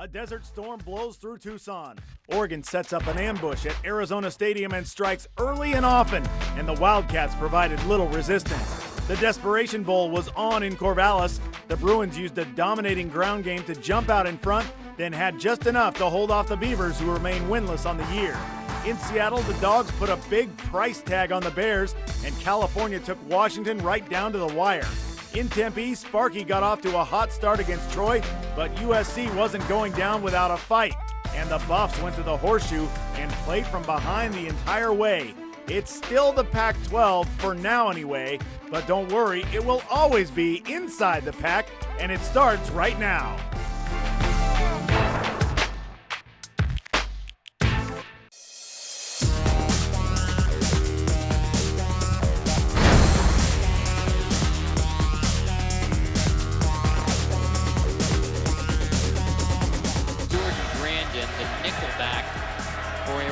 A desert storm blows through Tucson. Oregon sets up an ambush at Arizona Stadium and strikes early and often, and the Wildcats provided little resistance. The Desperation Bowl was on in Corvallis. The Bruins used a dominating ground game to jump out in front, then had just enough to hold off the Beavers, who remain winless on the year. In Seattle, the Dogs put a big price tag on the Bears, and California took Washington right down to the wire. In Tempe, Sparky got off to a hot start against Troy, but USC wasn't going down without a fight. And the Buffs went to the Horseshoe and played from behind the entire way. It's still the Pac-12, for now anyway, but don't worry, it will always be Inside the Pac, and it starts right now.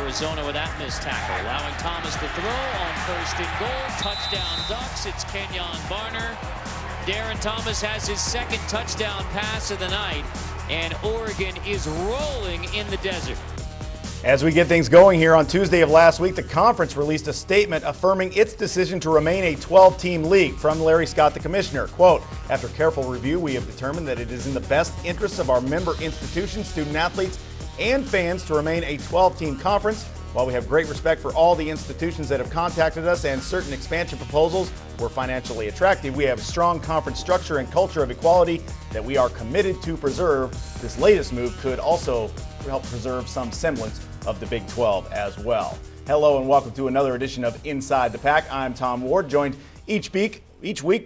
Arizona with that missed tackle, allowing Thomas to throw on 1st and goal. Touchdown Ducks. It's Kenyon Barner. Darren Thomas has his second touchdown pass of the night, and Oregon is rolling in the desert. As we get things going here on Tuesday of last week, the conference released a statement affirming its decision to remain a 12-team league. From Larry Scott, the commissioner, quote, "After careful review, we have determined that it is in the best interests of our member institutions, student athletes, and fans to remain a 12-team conference. While we have great respect for all the institutions that have contacted us and certain expansion proposals were financially attractive, we have a strong conference structure and culture of equality that we are committed to preserve. This latest move could also help preserve some semblance of the Big 12 as well." Hello and welcome to another edition of Inside the Pac. I'm Tom Ward, joined each week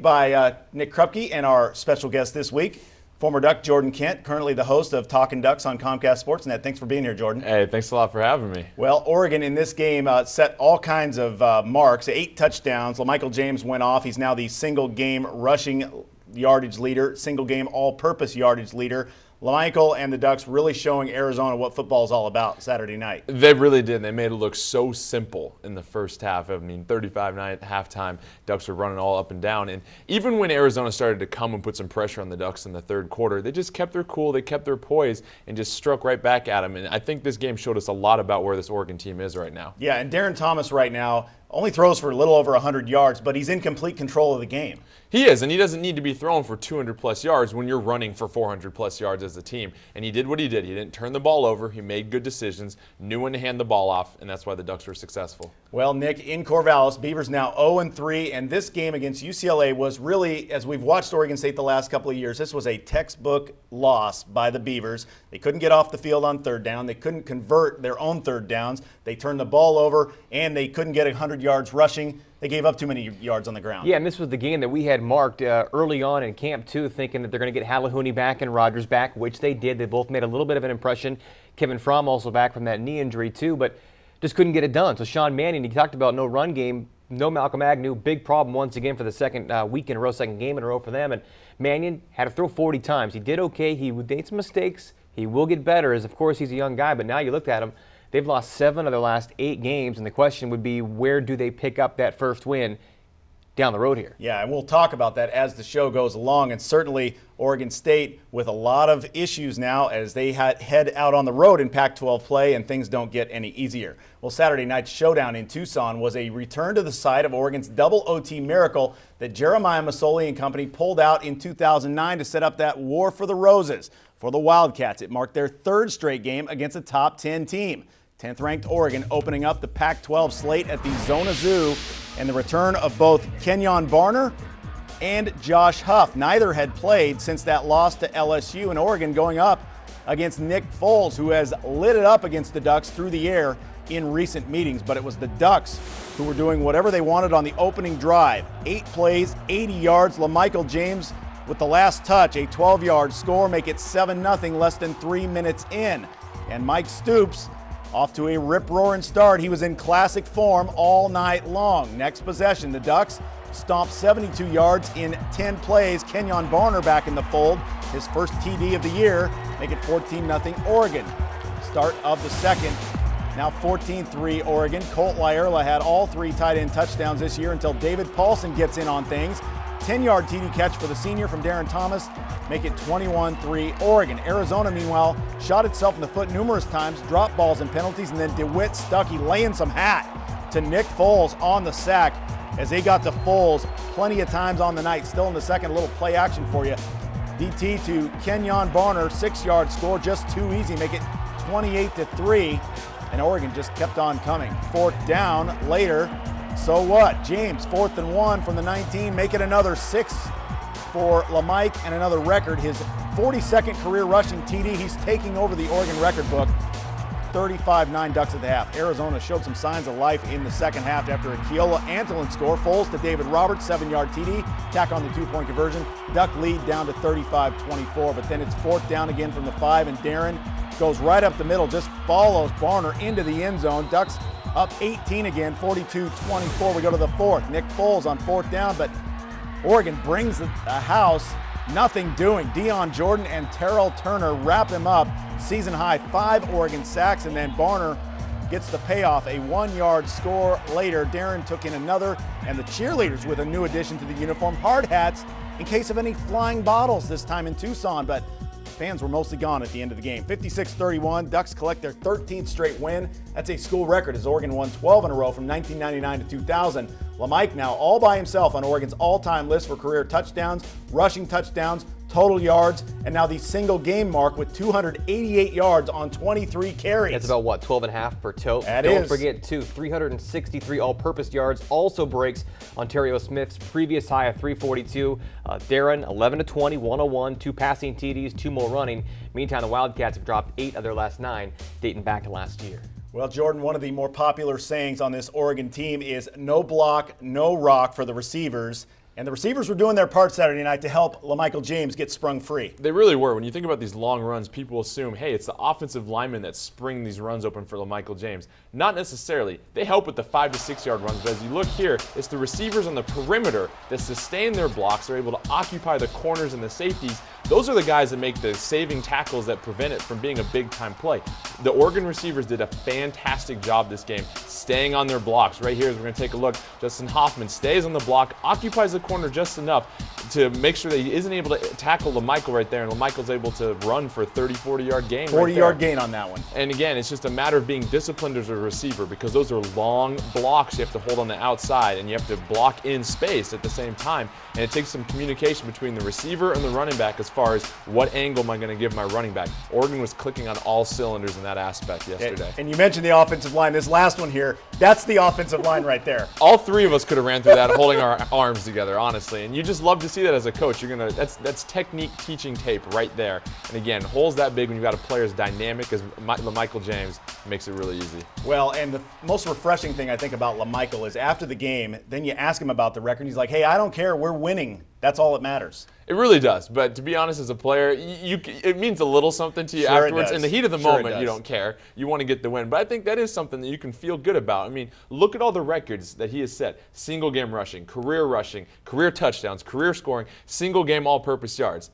by Nick Krupke and our special guest this week, former Duck Jordan Kent, currently the host of Talkin Ducks on Comcast Sports Net. Thanks for being here, Jordan. Hey, thanks a lot for having me. Well, Oregon in this game set all kinds of marks, 8 touchdowns. LaMichael James went off. He's now the single-game rushing yardage leader, single-game all-purpose yardage leader. LaMichael and the Ducks really showing Arizona what football is all about Saturday night. They really did. They made it look so simple in the first half. I mean, 35-9 at halftime, Ducks were running all up and down. And even when Arizona started to come and put some pressure on the Ducks in the third quarter, they just kept their cool, they kept their poise, and just struck right back at them. And I think this game showed us a lot about where this Oregon team is right now. Yeah, and Darren Thomas right now only throws for a little over 100 yards, but he's in complete control of the game. He is, and he doesn't need to be throwing for 200-plus yards when you're running for 400-plus yards as a team. And he did what he did. He didn't turn the ball over. He made good decisions, knew when to hand the ball off, and that's why the Ducks were successful. Well, Nick, in Corvallis, Beavers now 0-3, and this game against UCLA was really, as we've watched Oregon State the last couple of years, this was a textbook loss by the Beavers. They couldn't get off the field on third down. They couldn't convert their own third downs. They turned the ball over, and they couldn't get 100 yards rushing. They gave up too many yards on the ground. Yeah, and this was the game that we had marked early on in camp, too, thinking that they're going to get Halahouni back and Rogers back, which they did. They both made a little bit of an impression. Kevin Fromm also back from that knee injury, too, but just couldn't get it done. So Sean Mannion, he talked about no run game, no Malcolm Agnew, big problem once again for the second week in a row, second game in a row for them. And Mannion had to throw 40 times. He did okay. He made some mistakes. He will get better, as of course he's a young guy, but now you looked at him. They've lost 7 of their last 8 games, and the question would be, where do they pick up that first win down the road here? Yeah, and we'll talk about that as the show goes along, and certainly Oregon State with a lot of issues now as they head out on the road in Pac-12 play, and things don't get any easier. Well, Saturday night's showdown in Tucson was a return to the site of Oregon's double OT miracle that Jeremiah Masoli and company pulled out in 2009 to set up that war for the roses. For the Wildcats, it marked their 3rd straight game against a top 10 team. 10th-ranked Oregon opening up the Pac-12 slate at the Zona Zoo, and the return of both Kenyon Barner and Josh Huff. Neither had played since that loss to LSU, and Oregon going up against Nick Foles, who has lit it up against the Ducks through the air in recent meetings. But it was the Ducks who were doing whatever they wanted on the opening drive. 8 plays, 80 yards. LaMichael James with the last touch, a 12-yard score, make it 7-0 less than 3 minutes in. And Mike Stoops off to a rip-roaring start. He was in classic form all night long. Next possession, the Ducks stomp 72 yards in 10 plays. Kenyon Barner back in the fold, his first TD of the year, make it 14-0 Oregon. Start of the second, now 14-3 Oregon. Colt Lyerla had all 3 tight end touchdowns this year until David Paulson gets in on things. 10-yard TD catch for the senior from Darren Thomas, make it 21-3 Oregon. Arizona, meanwhile, shot itself in the foot numerous times, dropped balls and penalties, and then DeWitt Stuckey laying some hat to Nick Foles on the sack as they got to Foles plenty of times on the night. Still in the second, a little play action for you. DT to Kenyon Barner, 6-yard score, just too easy, make it 28-3, and Oregon just kept on coming. Fourth down later, so what? James, 4th and 1 from the 19, make it another 6 for LeMike and another record, his 42nd career rushing TD. He's taking over the Oregon record book. 35-9 Ducks at the half. Arizona showed some signs of life in the second half after a Keola Antolin score. Foles to David Roberts, 7-yard TD. Tack on the 2-point conversion. Duck lead down to 35-24, but then it's 4th down again from the 5, and Darren goes right up the middle, just follows Barner into the end zone. Ducks up 18 again, 42-24. We go to the 4th. Nick Foles on 4th down, but Oregon brings the house. Nothing doing. Deion Jordan and Terrell Turner wrap him up. Season high 5 Oregon sacks, and then Barner gets the payoff. A 1-yard score later. Darren took in another, and the cheerleaders with a new addition to the uniform, hard hats in case of any flying bottles this time in Tucson, but fans were mostly gone at the end of the game. 56-31, Ducks collect their 13th straight win. That's a school record as Oregon won 12 in a row from 1999 to 2000. LeMike now all by himself on Oregon's all-time list for career touchdowns, rushing touchdowns, total yards, and now the single game mark with 288 yards on 23 carries. That's about, what, 12 and a half per tote? That Don't is. forget, too, 363 all-purpose yards. Also breaks Ontario Smith's previous high of 342. Darren, 11-20, 101, 2 passing TDs, 2 more running. Meantime, the Wildcats have dropped 8 of their last 9, dating back to last year. Well, Jordan, one of the more popular sayings on this Oregon team is no block, no rock for the receivers. And the receivers were doing their part Saturday night to help LaMichael James get sprung free. They really were. When you think about these long runs, people assume, hey, it's the offensive linemen that spring these runs open for LaMichael James. Not necessarily. They help with the 5 to 6 yard runs, but as you look here, it's the receivers on the perimeter that sustain their blocks. They're able to occupy the corners and the safeties. Those are the guys that make the saving tackles that prevent it from being a big-time play. The Oregon receivers did a fantastic job this game, staying on their blocks. Right here, as we're going to take a look, Justin Hoffman stays on the block, occupies the corner just enough to make sure that he isn't able to tackle LaMichael right there, and LaMichael's able to run for a 30, 40-yard gain. 40-yard gain on that one. And again, it's just a matter of being disciplined as a receiver, because those are long blocks you have to hold on the outside, and you have to block in space at the same time. And it takes some communication between the receiver and the running back as far as what angle am I going to give my running back. Oregon was clicking on all cylinders in that aspect yesterday. And you mentioned the offensive line. This last one here, that's the offensive line right there. All 3 of us could have ran through that holding our arms together, honestly. And you just love to see that as a coach. That's technique teaching tape right there. And again, holes that big when you've got a player as dynamic as LaMichael James makes it really easy. Well, and the most refreshing thing I think about LaMichael is after the game, then you ask him about the record. He's like, hey, I don't care. We're winning. That's all that matters. It really does. But to be honest, as a player, it means a little something to you Sure afterwards. It does. In the heat of the Sure moment, you don't care. You want to get the win. But I think that is something that you can feel good about. I mean, look at all the records that he has set. Single game rushing, career touchdowns, career scoring, single game all-purpose yards.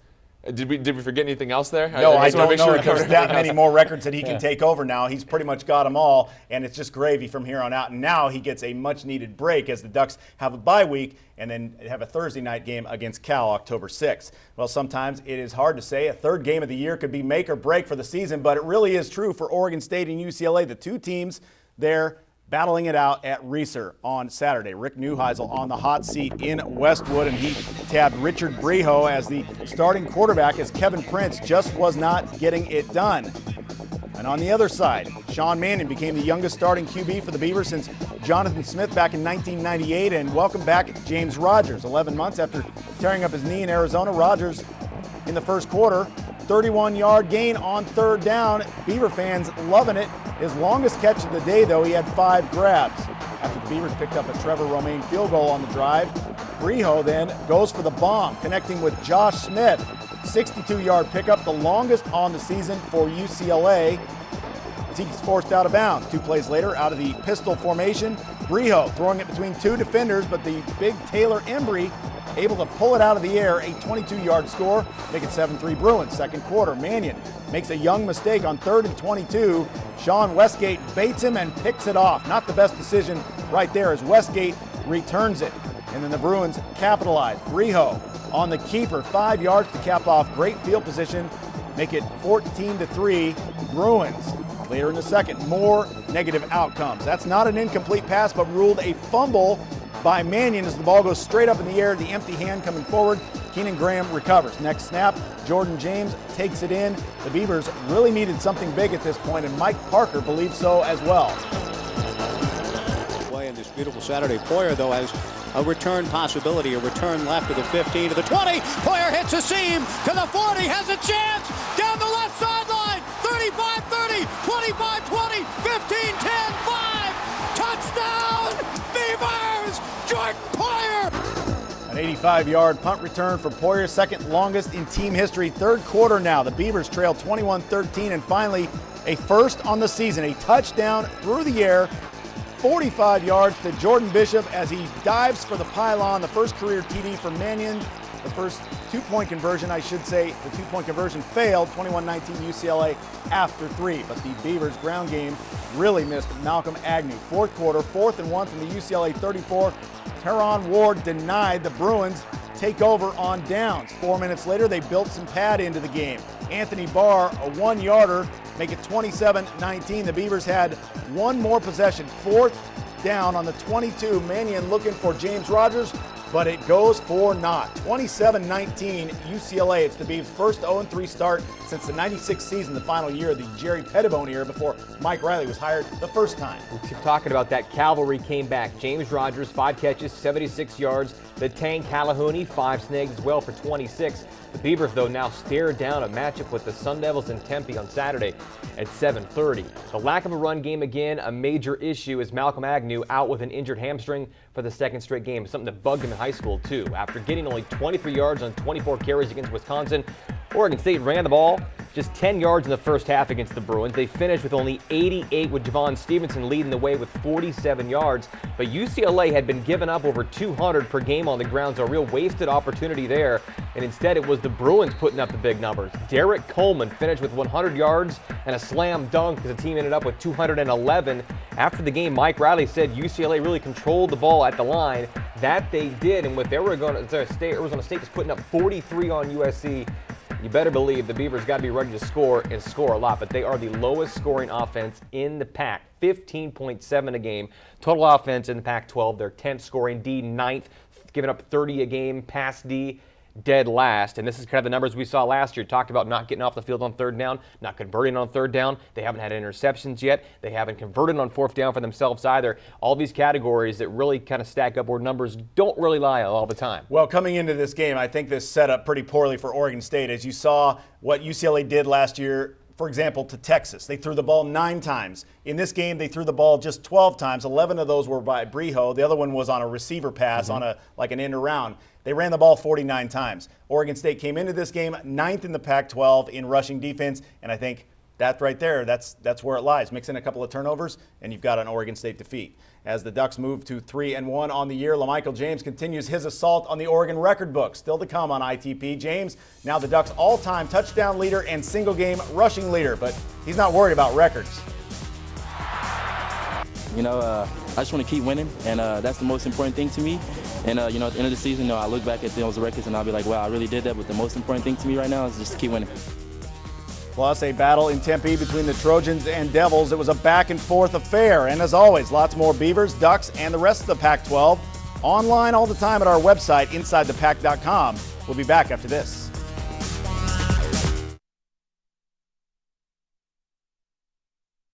Did we forget anything else there? No, I don't know if there's that everything many else. more records that he can take over now. He's pretty much got them all, and it's just gravy from here on out. And now he gets a much-needed break as the Ducks have a bye week and then have a Thursday night game against Cal October 6th. Well, sometimes it is hard to say. A third game of the year could be make or break for the season, but it really is true for Oregon State and UCLA, the 2 teams there battling it out at Reeser on Saturday. Rick Neuheisel on the hot seat in Westwood, and he tabbed Richard Breho as the starting quarterback as Kevin Prince just was not getting it done. And on the other side, Sean Mannion became the youngest starting QB for the Beavers since Jonathan Smith back in 1998, and welcome back James Rogers. 11 months after tearing up his knee in Arizona, Rogers in the first quarter, 31-yard gain on 3rd down. Beaver fans loving it. His longest catch of the day, though, he had 5 grabs. After the Beavers picked up a Trevor Romaine field goal on the drive, Breho then goes for the bomb, connecting with Josh Smith. 62-yard pickup, the longest on the season for UCLA. As he's forced out of bounds. 2 plays later, out of the pistol formation, Breho throwing it between 2 defenders, but the big Taylor Embry able to pull it out of the air, a 22-yard score, make it 7-3 Bruins. Second quarter, Mannion makes a young mistake on 3rd and 22. Sean Westgate baits him and picks it off. Not the best decision right there as Westgate returns it. and then the Bruins capitalized. Riho on the keeper, 5 yards to cap off. Great field position, make it 14-3 Bruins. Later in the second, more negative outcomes. That's not an incomplete pass, but ruled a fumble by Mannion as the ball goes straight up in the air. The empty hand coming forward. Keenan Graham recovers. Next snap, Jordan James takes it in. The Beavers really needed something big at this point, and Mike Parker believes so as well. Play in this beautiful Saturday. Poyer, though, has a return possibility, a return left to the 15, to the 20. Poyer hits a seam to the 40, has a chance down the left sideline. 35-30, 25-20, 15-10, 5. Touchdown, Beavers! Jordan Poyer! An 85-yard punt return for Poyer, second longest in team history. Third quarter now. The Beavers trail 21-13, and finally a first on the season. A touchdown through the air, 45 yards to Jordan Bishop as he dives for the pylon. The first career TD for Mannion. The first two-point conversion, I should say, the two-point conversion failed, 21-19 UCLA after 3. But the Beavers' ground game really missed Malcolm Agnew. Fourth quarter, 4th and 1 from the UCLA 34. Teron Ward denied. The Bruins take over on downs. 4 minutes later, they built some pad into the game. Anthony Barr, a 1-yarder, make it 27-19. The Beavers had one more possession, 4th down on the 22. Mannion looking for James Rogers, but it goes for naught. 27-19 UCLA. It's the Beavs' first 0-3 start since the 96 season, the final year of the Jerry Pettibone era before Mike Riley was hired the first time. We keep talking about that. Cavalry came back. James Rogers, 5 catches, 76 yards. The Tank Calhouni, 5 snags as well for 26. The Beavers, though, now stare down a matchup with the Sun Devils in Tempe on Saturday at 7:30. The lack of a run game again, a major issue, as Malcolm Agnew out with an injured hamstring for the second straight game. Something that bugged him in high school, too. After getting only 23 yards on 24 carries against Wisconsin, Oregon State ran the ball just 10 yards in the first half against the Bruins. They finished with only 88, with Javon Stevenson leading the way with 47 yards. But UCLA had been giving up over 200 per game on the ground, so a real wasted opportunity there. And instead, it was the Bruins putting up the big numbers. Derek Coleman finished with 100 yards and a slam dunk as the team ended up with 211. After the game, Mike Riley said UCLA really controlled the ball at the line. That they did, and with Arizona State was putting up 43 on USC. You better believe the Beavers got to be ready to score and score a lot, but they are the lowest scoring offense in the Pac, 15.7 a game. Total offense in the Pac-12, they're 10th scoring, D 9th, giving up 30 a game, pass D dead last. And this is kind of the numbers we saw last year. Talked about not getting off the field on third down, not converting on third down. They haven't had interceptions yet. They haven't converted on fourth down for themselves either. All these categories that really kind of stack up where numbers don't really lie all the time. Well, coming into this game, I think this set up pretty poorly for Oregon State. As you saw what UCLA did last year, for example, to Texas. They threw the ball 9 times. In this game, they threw the ball just 12 times. 11 of those were by Briho. The other one was on a receiver pass, on like an end around. They ran the ball 49 times. Oregon State came into this game 9th in the Pac-12 in rushing defense, and I think that right there, that's where it lies. Mix in a couple of turnovers, and you've got an Oregon State defeat. As the Ducks move to 3-1 on the year, LaMichael James continues his assault on the Oregon record book. Still to come on ITP. James, now the Ducks' all-time touchdown leader and single-game rushing leader, but he's not worried about records. You know, I just want to keep winning, and that's the most important thing to me. And, you know, at the end of the season, I look back at those records and I'll be like, wow, I really did that. But the most important thing to me right now is just to keep winning. Plus, a battle in Tempe between the Trojans and Devils. It was a back-and-forth affair. And as always, lots more Beavers, Ducks, and the rest of the Pac-12 online all the time at our website, InsideThePac.com. We'll be back after this.